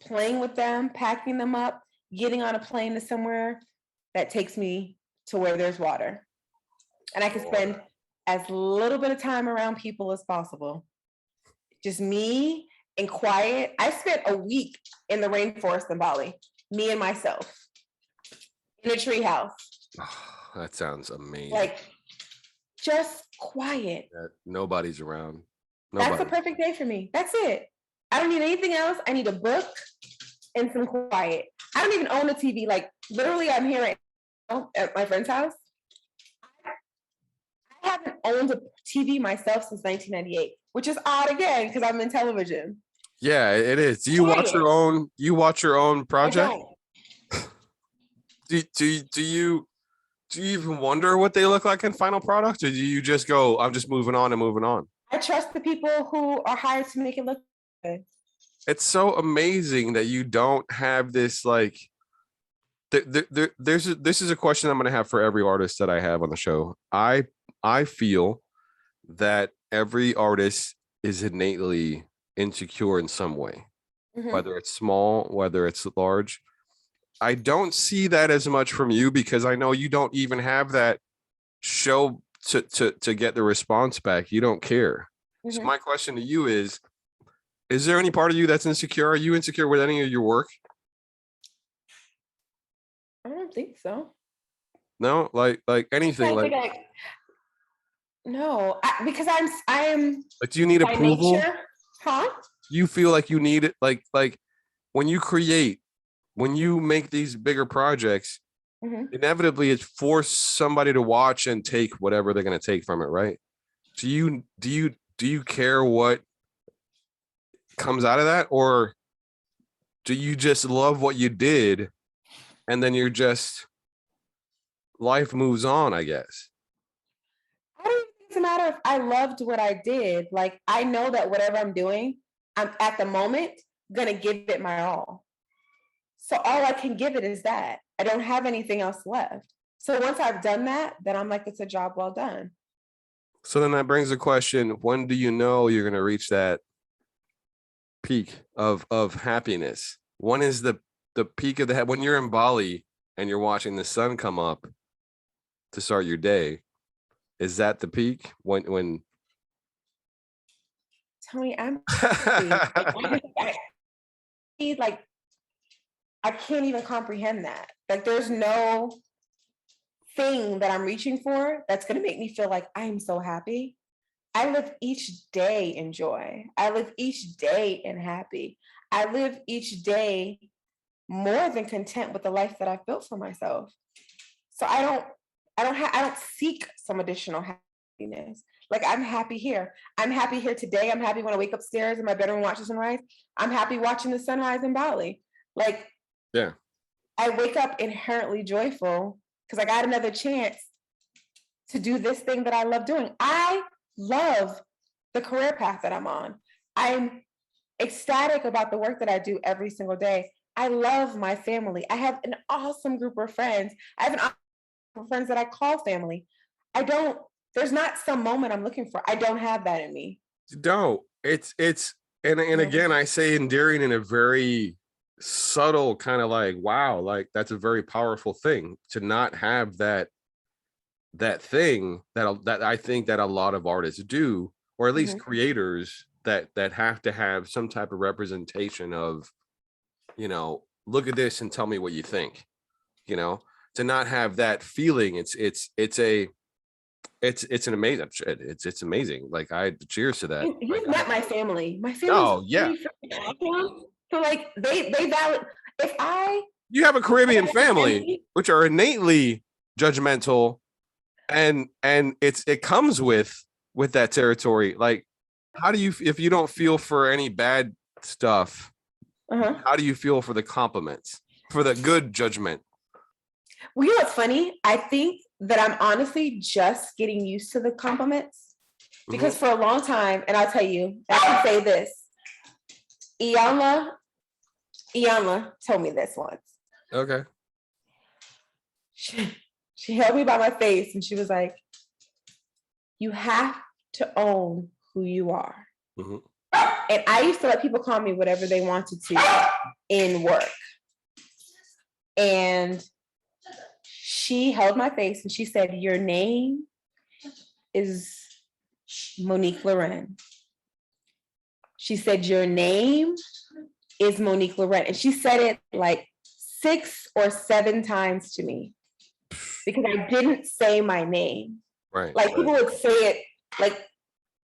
playing with them, packing them up, getting on a plane to somewhere that takes me to where there's water. And I can spend as little bit of time around people as possible. Just me and quiet. I spent a week in the rainforest in Bali, me and myself, in a tree house. Oh, that sounds amazing. Like, just quiet. Nobody's around. That's a perfect day for me. That's it. I don't need anything else. I need a book and some quiet. I don't even own a TV. Like, literally, I'm here right now at my friend's house. I haven't owned a TV myself since 1998, which is odd again because I'm in television. Yeah, it is. Do you watch your own? You watch your own project? Do you even wonder what they look like in final product, or do you just go, I'm just moving on and moving on? I trust the people who are hired to make it look good. It's so amazing that you don't have this like. This is a question I'm going to have for every artist that I have on the show. I feel that every artist is innately insecure in some way, whether it's small, whether it's large. I don't see that as much from you because I know you don't even have that show to get the response back. You don't care. So my question to you is there any part of you that's insecure? Are you insecure with any of your work? I don't think so. No, like anything, no, because I am. Like, do you need approval? Nature, huh? You feel like you need it, like when you create, when you make these bigger projects, inevitably it's force somebody to watch and take whatever they're going to take from it, right? Do you care what comes out of that, or do you just love what you did and then you're just life moves on, I guess? I don't think it's a matter of I loved what I did. Like, I know that whatever I'm doing, I'm at the moment gonna give it my all. So all I can give it is that. I don't have anything else left. So once I've done that, then I'm like, it's a job well done. So then that brings the question, when do you know you're going to reach that peak of happiness? When is the peak of the, when you're in Bali and you're watching the sun come up to start your day, is that the peak? When Tony, I'm like, I can't even comprehend that. Like, there's no thing that I'm reaching for that's going to make me feel like I am so happy. I live each day in joy. I live each day in happy. I live each day more than content with the life that I've built for myself. So I don't seek some additional happiness. Like, I'm happy here. I'm happy here today. I'm happy when I wake upstairs in my bedroom and watch the sunrise. I'm happy watching the sunrise in Bali. Like, yeah, I wake up inherently joyful because I got another chance to do this thing that I love doing. I love the career path that I'm on. I'm ecstatic about the work that I do every single day. I love my family. I have an awesome group of friends. I have an awesome group of friends that I call family. There's not some moment I'm looking for. I don't have that in me. No, it's and again, I say endearing in a very subtle kind of like, wow, like that's a very powerful thing to not have that that thing that I think that a lot of artists do, or at least creators that have to have some type of representation of, you know, look at this and tell me what you think, you know, to not have that feeling. It's an amazing, it's amazing. Like, I cheers to that. You've met my family. My family. Oh yeah. So like they valid. If you have a Caribbean family, which are innately judgmental, and it comes with that territory. Like, how do you, if you don't feel for any bad stuff, how do you feel for the compliments, for the good judgment? Well, you know what's funny? I think that I'm honestly just getting used to the compliments, because for a long time, and I'll tell you, I can say this. Iyanla told me this once. Okay. She held me by my face and she was like, you have to own who you are. And I used to let people call me whatever they wanted to in work. And she held my face and she said, your name is Monique Loren. She said, your name is Monique Loren. And she said it like 6 or 7 times to me, because I didn't say my name. Right. Like people would say it, like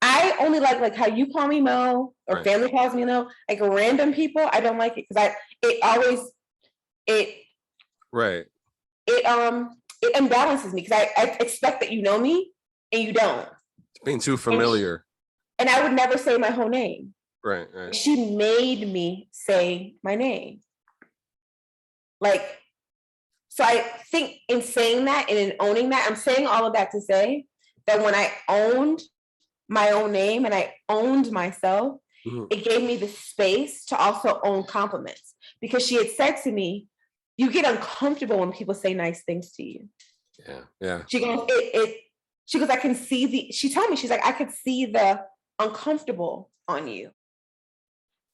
I only like how you call me Mo, or family calls me Mo. Like random people, I don't like it, because it imbalances me, because I expect that you know me and you don't. It's being too familiar. And I would never say my whole name. Right. She made me say my name. Like, so I think in saying that and in owning that, I'm saying all of that to say that when I owned my own name and I owned myself, it gave me the space to also own compliments. Because she had said to me, you get uncomfortable when people say nice things to you. Yeah. She goes, she goes, I can see she told me, she's like, I could see the uncomfortable on you.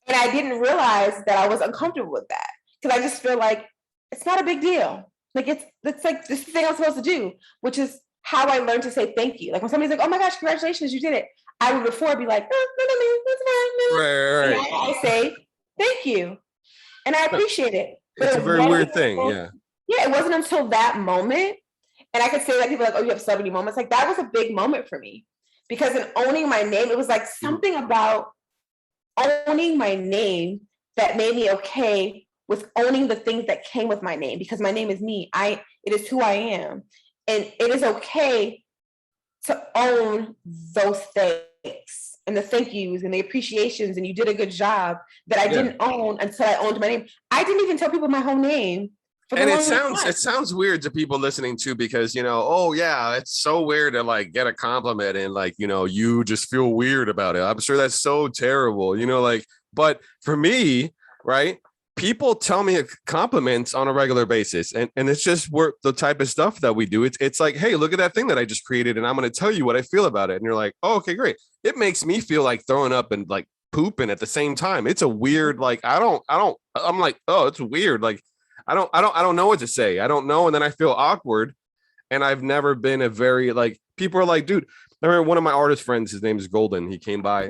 And I didn't realize that I was uncomfortable with that, because I just feel like it's not a big deal. Like it's like this thing I'm supposed to do, which is how I learned to say thank you. Like when somebody's like, oh my gosh, congratulations, you did it. I would before be like, no. Right. I say thank you. And I appreciate it. But it's a very weird thing. Yeah. Yeah, it wasn't until that moment. And I could say that people are like, oh, you have so many moments. Like that was a big moment for me, because in owning my name, it was like something about owning my name that made me okay with owning the things that came with my name, because my name is me. It is who I am. And it is okay to own those things and the thank yous and the appreciations, and you did a good job, that I didn't own until I owned my name. I didn't even tell people my whole name. And it sounds weird to people listening too, because, you know, oh yeah, it's so weird to like get a compliment and like, you know, you just feel weird about it. I'm sure that's so terrible, you know, like, but for me, right, people tell me compliments on a regular basis, and it's just the type of stuff that we do. It's like, hey, look at that thing that I just created, and I'm going to tell you what I feel about it. And you're like, oh, okay, great. It makes me feel like throwing up and like pooping at the same time. It's a weird, like, I'm like, oh, it's weird. Like, I don't know what to say. I don't know. And then I feel awkward. And I've never been a very, like, people are like, dude, I remember one of my artist friends, his name is Golden. He came by.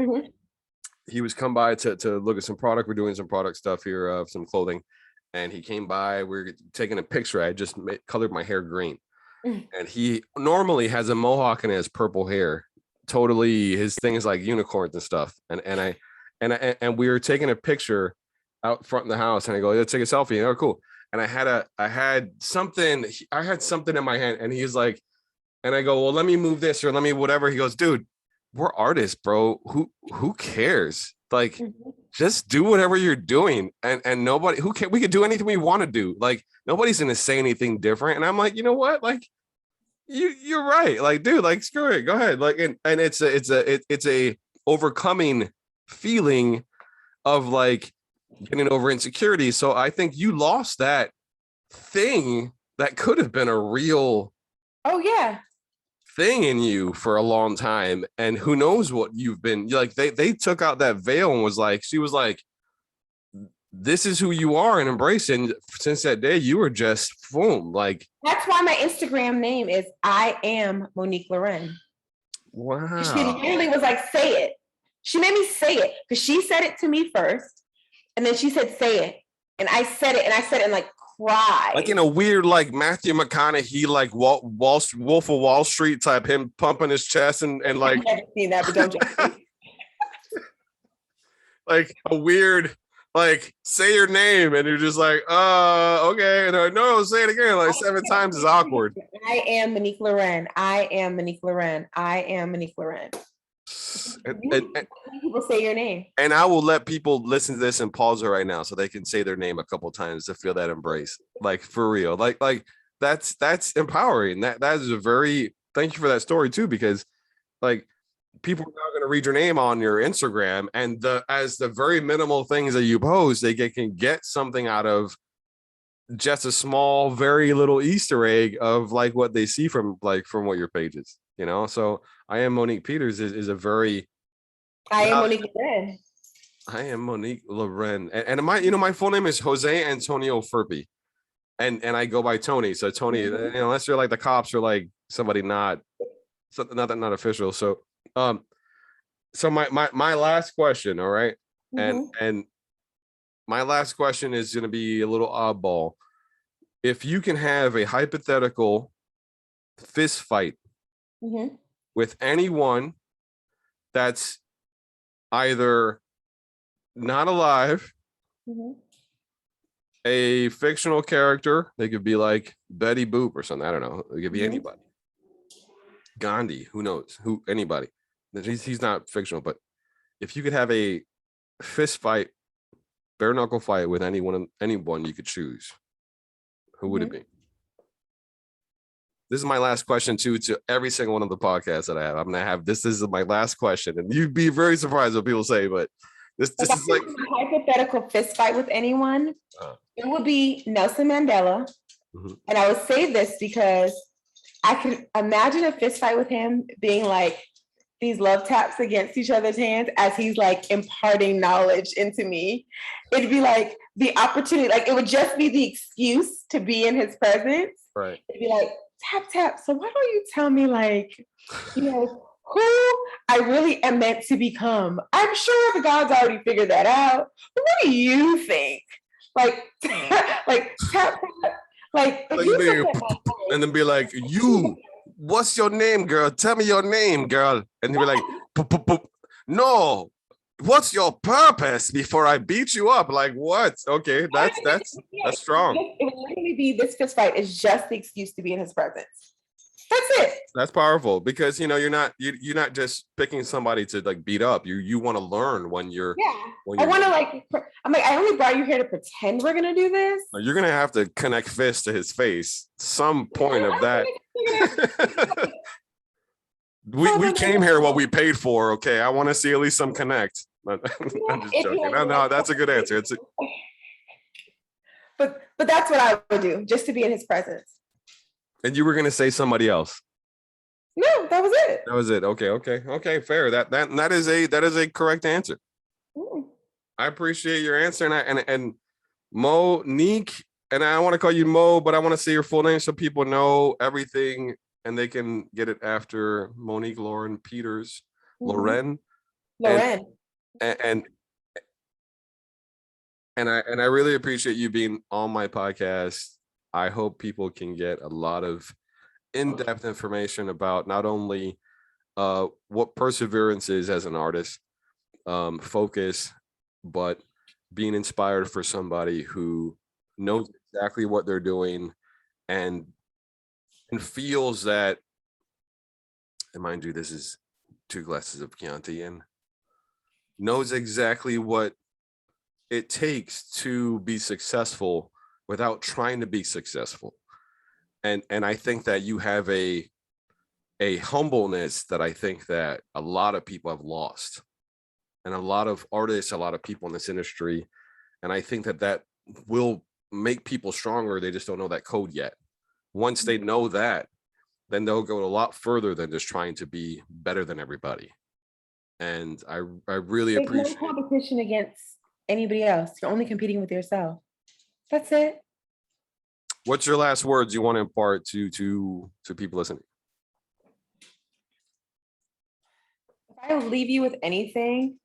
He was come by to look at some product. We're doing some product stuff here of some clothing. And he came by, we were taking a picture. I just colored my hair green. And he normally has a mohawk and has purple hair. Totally. His thing is like unicorns and stuff. And we were taking a picture out front of the house, and I go, let's take a selfie. And, oh, cool. And I had something in my hand, and he's like, and I go, well, let me move this, or let me whatever. He goes, dude, we're artists, bro. Who cares? Like, just do whatever you're doing. And nobody, we could do anything we want to do. Like, nobody's going to say anything different. And I'm like, you know what? Like, you're right. Like, dude, like, screw it. Go ahead. Like, and it's a overcoming feeling of like getting over insecurity. So I think you lost that thing that could have been a real thing in you for a long time. And who knows what you've been like. They took out that veil and was like, she was like, this is who you are and embrace it. And since that day, you were just boom. Like, that's why my Instagram name is I am Monique Loren. wow. She literally was like, say it. She made me say it because she said it to me first. And then she said, say it. And I said it and like cried. Like in a weird, like Matthew McConaughey, like Wolf of Wall Street type, him pumping his chest and like. I've never seen that, but don't judge me. Like a weird, like, say your name and you're just like, okay. And they're like, no, say it again. Like 7 times is awkward. I am Monique Loren. I am Monique Loren. I am Monique Loren. And people say your name. And I will let people listen to this and pause it right now so they can say their name a couple times to feel that embrace. Like for real. Like that's empowering. That is a very, thank you for that story too, because like people are now going to read your name on your Instagram, and as the very minimal things that you post, they can get something out of just a small, very little Easter egg of like what they see from what your page is, you know? So I am Monique Peters is a very. I am Monique Loren. I am Monique Loren. And my full name is Jose Antonio Furby. And I go by Tony. So Tony, you know, unless you're like the cops or like somebody not official. So so my last question, all right. And my last question is gonna be a little oddball. If you can have a hypothetical fist fight with anyone that's either not alive, a fictional character, they could be like Betty Boop or something. I don't know. It could be anybody. Gandhi, who knows? Anybody. He's not fictional, but if you could have a fist fight, bare knuckle fight with anyone you could choose, who would it be? This is my last question too, to every single one of the podcasts that I have. I'm gonna have this is my last question, and you'd be very surprised what people say, but this is like a hypothetical fist fight with anyone. It would be Nelson Mandela, and I would say this because I can imagine a fist fight with him being like these love taps against each other's hands as he's like imparting knowledge into me. It'd be like the opportunity, like it would just be the excuse to be in his presence. Right. It'd be like, tap, tap. So why don't you tell me, like, you know, who I really am meant to become? I'm sure the gods already figured that out. But what do you think? Like, like tap, tap. Like, and then be like, you, what's your name, girl? Tell me your name, girl. And he'd be like, poop, poop, poop. No, what's your purpose before I beat you up? Like, what? Okay, that's strong. It would literally be this fist fight is just the excuse to be in his presence. That's it. That's powerful because you know you're not just picking somebody to like beat up. You want to learn when you're. Yeah. I want to like. I'm like, I only brought you here to pretend we're gonna do this. You're gonna have to connect fists to his face. Some point of that. we came here what we paid for. Okay, I want to see at least some connect. I'm just joking. No, that's a good answer. But that's what I would do, just to be in his presence. And you were gonna say somebody else. No, that was it. That was it. Okay, fair. That is a correct answer. I appreciate your answer, and Monique, and I want to call you Mo, but I want to say your full name so people know everything and they can get it after Monique Loren Peters, Loren. And I really appreciate you being on my podcast. I hope people can get a lot of in-depth information about not only what perseverance is as an artist, focus, but being inspired for somebody who knows exactly what they're doing and feels that, and mind you, this is 2 glasses of Chianti, and knows exactly what it takes to be successful without trying to be successful. And I think that you have a humbleness that I think that a lot of people have lost, and a lot of artists, a lot of people in this industry. And I think that will make people stronger. They just don't know that code yet. Once they know that, then they'll go a lot further than just trying to be better than everybody. And I really appreciate no competition against anybody else. You're only competing with yourself. That's it. What's your last words you want to impart to people listening? If I would leave you with anything,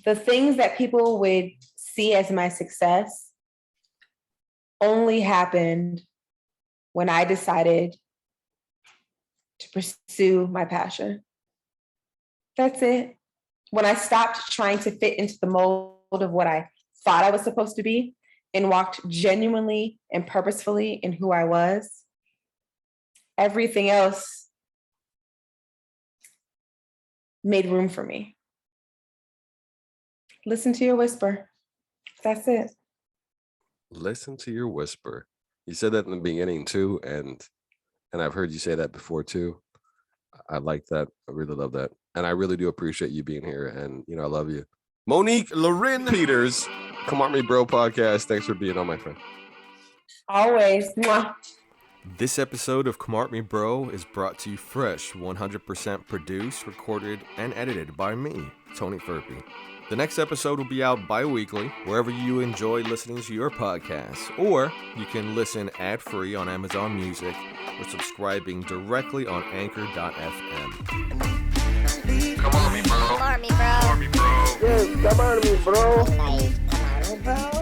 the things that people would see as my success only happened when I decided to pursue my passion. That's it. When I stopped trying to fit into the mold of what I thought I was supposed to be and walked genuinely and purposefully in who I was, everything else made room for me. Listen to your whisper. That's it. Listen to your whisper. You said that in the beginning too, and I've heard you say that before too. I like that. I really love that. And I really do appreciate you being here. And, I love you. Monique Lorin Peters, Come On Me Bro podcast. Thanks for being on, my friend. Always. Mwah. This episode of Come On Me Bro is brought to you fresh, 100% produced, recorded, and edited by me, Tony Furby. The next episode will be out bi-weekly, wherever you enjoy listening to your podcasts, or you can listen ad-free on Amazon Music or subscribing directly on Anchor.fm. Come on me, bro. Come on me, bro. Yes, come on me, bro. Come on me, bro.